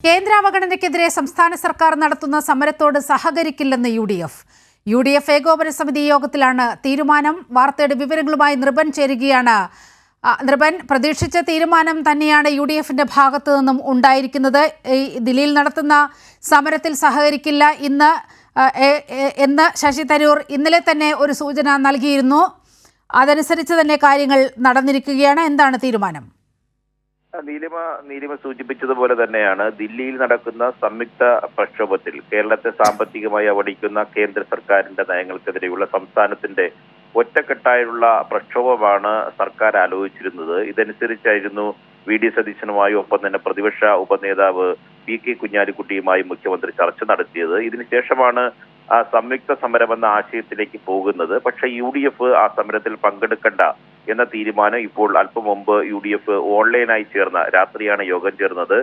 കേന്ദ്ര അവഗണനയ്ക്കെതിരെ സംസ്ഥാന സർക്കാർ നടത്തുന്ന സമരത്തോട് സഹകരിക്കില്ലെന്ന് യു ഡി എഫ് ഏകോപന സമിതി യോഗത്തിലാണ് തീരുമാനം. വാർത്തയുടെ വിവരങ്ങളുമായി നൃപൻ ചേരുകയാണ്. നൃപൻ, പ്രതീക്ഷിച്ച തീരുമാനം തന്നെയാണ് യു ഡി എഫിന്റെ ഭാഗത്തു നിന്നും ഉണ്ടായിരിക്കുന്നത്. ദില്ലിയിൽ നടത്തുന്ന സമരത്തിൽ സഹകരിക്കില്ല എന്ന് ശശി തരൂർ ഇന്നലെ തന്നെ ഒരു സൂചന നൽകിയിരുന്നു. അതനുസരിച്ച് തന്നെ കാര്യങ്ങൾ നടന്നിരിക്കുകയാണ്. എന്താണ് തീരുമാനം? നീലിമ സൂചിപ്പിച്ചതുപോലെ തന്നെയാണ് ദില്ലിയിൽ നടക്കുന്ന സംയുക്ത പ്രക്ഷോഭത്തിൽ കേരളത്തെ സാമ്പത്തികമായി അവഗണിക്കുന്ന കേന്ദ്ര സർക്കാരിന്റെ നയങ്ങൾക്കെതിരെയുള്ള സംസ്ഥാനത്തിന്റെ ഒറ്റക്കെട്ടായുള്ള പ്രക്ഷോഭമാണ് സർക്കാർ ആലോചിച്ചിരുന്നത്. ഇതനുസരിച്ചായിരുന്നു വി.ഡി. സതീശനുമായി ഒപ്പം തന്നെ പ്രതിപക്ഷ ഉപനേതാവ് പി.കെ. കുഞ്ഞാലിക്കുട്ടിയുമായി മുഖ്യമന്ത്രി ചർച്ച നടത്തിയത്. ഇതിനുശേഷമാണ് സംയുക്ത സമരമെന്ന ആശയത്തിലേക്ക് പോകുന്നത്. പക്ഷേ യു.ഡി.എഫ് ആ സമരത്തിൽ പങ്കെടുക്കേണ്ട എന്ന തീരുമാനം ഇപ്പോൾ അല്പം മുമ്പ് യു.ഡി.എഫ് ഓൺലൈനായി ചേർന്ന രാത്രിയാണ് യോഗം ചേർന്നത്.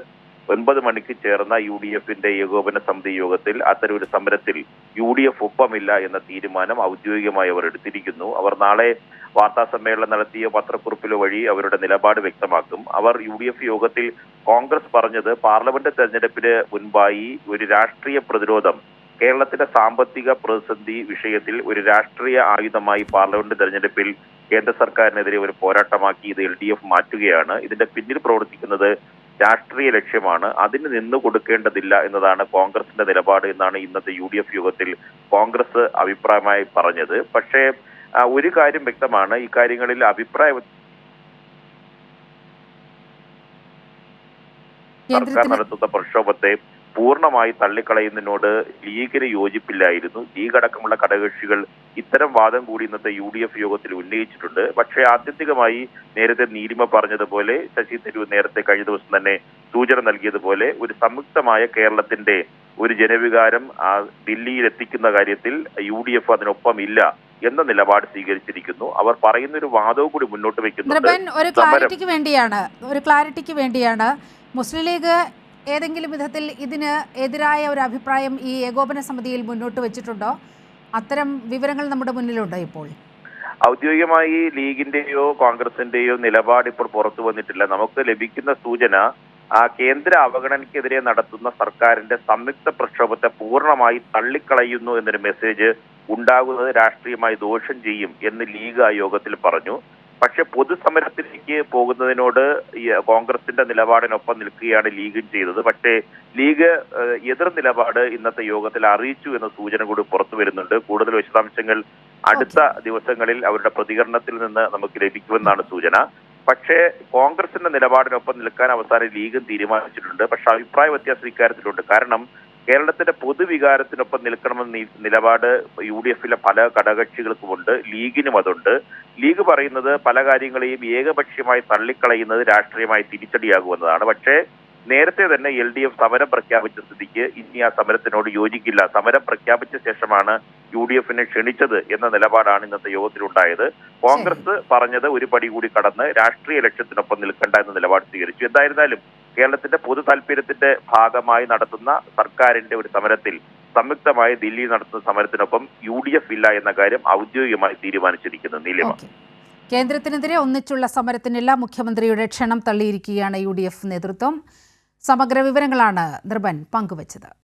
9 മണിക്ക് ചേർന്ന യു.ഡി.എഫിന്റെ ഏകോപന സമിതി യോഗത്തിൽ അത്തരമൊരു സമരത്തിൽ യു.ഡി.എഫ് ഒപ്പമില്ല എന്ന തീരുമാനം ഔദ്യോഗികമായി അവർ എടുത്തിരിക്കുന്നു. അവർ നാളെ വാർത്താ സമ്മേളനം നടത്തിയ പത്രക്കുറിപ്പിലോ വഴി അവരുടെ നിലപാട് വ്യക്തമാക്കും. അവർ യു.ഡി.എഫ് യോഗത്തിൽ കോൺഗ്രസ് പറഞ്ഞത് പാർലമെന്റ് തെരഞ്ഞെടുപ്പിന് മുൻപായി ഒരു രാഷ്ട്രീയ പ്രതിരോധം കേരളത്തിന്റെ സാമ്പത്തിക പ്രതിസന്ധി വിഷയത്തിൽ ഒരു രാഷ്ട്രീയ ആയുധമായി പാർലമെന്റ് തെരഞ്ഞെടുപ്പിൽ കേന്ദ്ര സർക്കാരിനെതിരെ ഒരു പോരാട്ടമാക്കി ഇത് LDF മാറ്റുകയാണ്. ഇതിന്റെ പിന്നിൽ പ്രവർത്തിക്കുന്നത് രാഷ്ട്രീയ ലക്ഷ്യമാണ്. അതിന് നിന്നു കൊടുക്കേണ്ടതില്ല എന്നതാണ് കോൺഗ്രസിന്റെ നിലപാട് എന്നാണ് ഇന്നത്തെ യു.ഡി.എഫ് യോഗത്തിൽ കോൺഗ്രസ് അഭിപ്രായമായി പറഞ്ഞത്. പക്ഷേ ഒരു കാര്യം വ്യക്തമാണ്, ഇക്കാര്യങ്ങളിൽ സർക്കാർ നടത്തുന്ന പ്രക്ഷോഭത്തെ പൂർണ്ണമായി തള്ളിക്കളയുന്നതിനോട് ലീഗിന് യോജിപ്പില്ലായിരുന്നു. ലീഗ് അടക്കമുള്ള ഘടകകക്ഷികൾ ഇത്തരം വാദം കൂടി ഇന്നത്തെ യു.ഡി.എഫ് യോഗത്തിൽ ഉന്നയിച്ചിട്ടുണ്ട്. പക്ഷേ ആത്യന്തികമായി നേരത്തെ നീലിമ പറഞ്ഞതുപോലെ, ശശി തരൂർ നേരത്തെ കഴിഞ്ഞ ദിവസം തന്നെ സൂചന നൽകിയതുപോലെ, ഒരു സംയുക്തമായ കേരളത്തിന്റെ ഒരു ജനവികാരം ദില്ലിയിൽ എത്തിക്കുന്ന കാര്യത്തിൽ യു.ഡി.എഫ് അതിനൊപ്പം ഇല്ല എന്ന നിലപാട് സ്വീകരിച്ചിരിക്കുന്നു. അവർ പറയുന്ന ഒരു വാദവും കൂടി മുന്നോട്ട് വെക്കുന്നുണ്ട്. ഒരു ക്ലാരിറ്റിക്ക് വേണ്ടിയാണ് മുസ്ലിം ലീഗ് ഏതെങ്കിലും വിധത്തിൽ ഇതിന് എതിരായ ഒരു അഭിപ്രായം ഈ ഏകോപന സമിതിയിൽ മുന്നോട്ട് വെച്ചിട്ടുണ്ടോ? അത്തരം വിവരങ്ങൾ നമ്മുടെ മുന്നിലുണ്ടോ? ഇപ്പോൾ ഔദ്യോഗികമായി ലീഗിന്റെയോ കോൺഗ്രസിന്റെയോ നിലപാട് ഇപ്പോൾ പുറത്തു വന്നിട്ടില്ല. നമുക്ക് ലഭിക്കുന്ന സൂചന കേന്ദ്ര അവഗണനയ്ക്കെതിരെ നടത്തുന്ന സർക്കാരിന്റെ സംയുക്ത പ്രക്ഷോഭത്തെ പൂർണ്ണമായി തള്ളിക്കളയുന്നു എന്നൊരു മെസ്സേജ് ഉണ്ടാകുന്നത് രാഷ്ട്രീയമായി ദോഷം ചെയ്യും എന്ന് ലീഗ് ആ യോഗത്തിൽ പറഞ്ഞു. പക്ഷെ പൊതുസമരത്തിലേക്ക് പോകുന്നതിനോട് കോൺഗ്രസിന്റെ നിലപാടിനൊപ്പം നിൽക്കുകയാണ് ലീഗും ചെയ്തത്. പക്ഷേ ലീഗ് എതിർ നിലപാട് ഇന്നത്തെ യോഗത്തിൽ അറിയിച്ചു എന്ന സൂചന കൂടി പുറത്തു വരുന്നുണ്ട്. കൂടുതൽ വിശദാംശങ്ങൾ അടുത്ത ദിവസങ്ങളിൽ അവരുടെ പ്രതികരണത്തിൽ നിന്ന് നമുക്ക് ലഭിക്കുമെന്നാണ് സൂചന. പക്ഷേ കോൺഗ്രസിന്റെ നിലപാടിനൊപ്പം നിൽക്കാൻ അവസാനം ലീഗും തീരുമാനിച്ചിട്ടുണ്ട്. പക്ഷെ അഭിപ്രായ വ്യത്യാസം ഇക്കാര്യത്തിലുണ്ട്. കാരണം കേരളത്തിന്റെ പൊതുവികാരത്തിനൊപ്പം നിൽക്കണമെന്ന നിലപാട് യു.ഡി.എഫിലെ പല ഘടകകക്ഷികൾക്കുമുണ്ട്, ലീഗിനും അതുണ്ട്. ലീഗ് പറയുന്നത് പല കാര്യങ്ങളെയും ഏകപക്ഷീയമായി തള്ളിക്കളയുന്നത് രാഷ്ട്രീയമായി തിരിച്ചടിയാകുമെന്നതാണ്. പക്ഷേ നേരത്തെ തന്നെ LDF സമരം പ്രഖ്യാപിച്ച സ്ഥിതിക്ക് ഇനി ആ സമരത്തിനോട് യോജിക്കില്ല. സമരം പ്രഖ്യാപിച്ച ശേഷമാണ് യു.ഡി.എഫിനെ ക്ഷണിച്ചത് എന്ന നിലപാടാണ് ഇന്നത്തെ യോഗത്തിലുണ്ടായത്. കോൺഗ്രസ് പറഞ്ഞത് ഒരു പടി കൂടി കടന്ന് രാഷ്ട്രീയ ലക്ഷ്യത്തിനൊപ്പം നിൽക്കേണ്ട എന്ന നിലപാട് സ്വീകരിച്ചു. എന്തായിരുന്നാലും കേരളത്തിന്റെ പൊതു താല്പര്യത്തിന്റെ ഭാഗമായി നടത്തുന്ന സർക്കാരിന്റെ ഒരു സമരത്തിൽ സംയുക്തമായി ദില്ലിയിൽ നടത്തുന്ന സമരത്തിനൊപ്പം യു.ഡി.എഫ് ഇല്ല എന്ന കാര്യം ഔദ്യോഗികമായി തീരുമാനിച്ചിരിക്കുന്നു. നീലിമ, കേന്ദ്രത്തിനെതിരെ ഒന്നിച്ചുള്ള സമരത്തിനില്ല. മുഖ്യമന്ത്രിയുടെ ക്ഷണം തള്ളിയിരിക്കുകയാണ് യു.ഡി.എഫ് നേതൃത്വം. സമഗ്ര വിവരങ്ങളാണ് നൃപൻ പങ്കുവച്ചത്.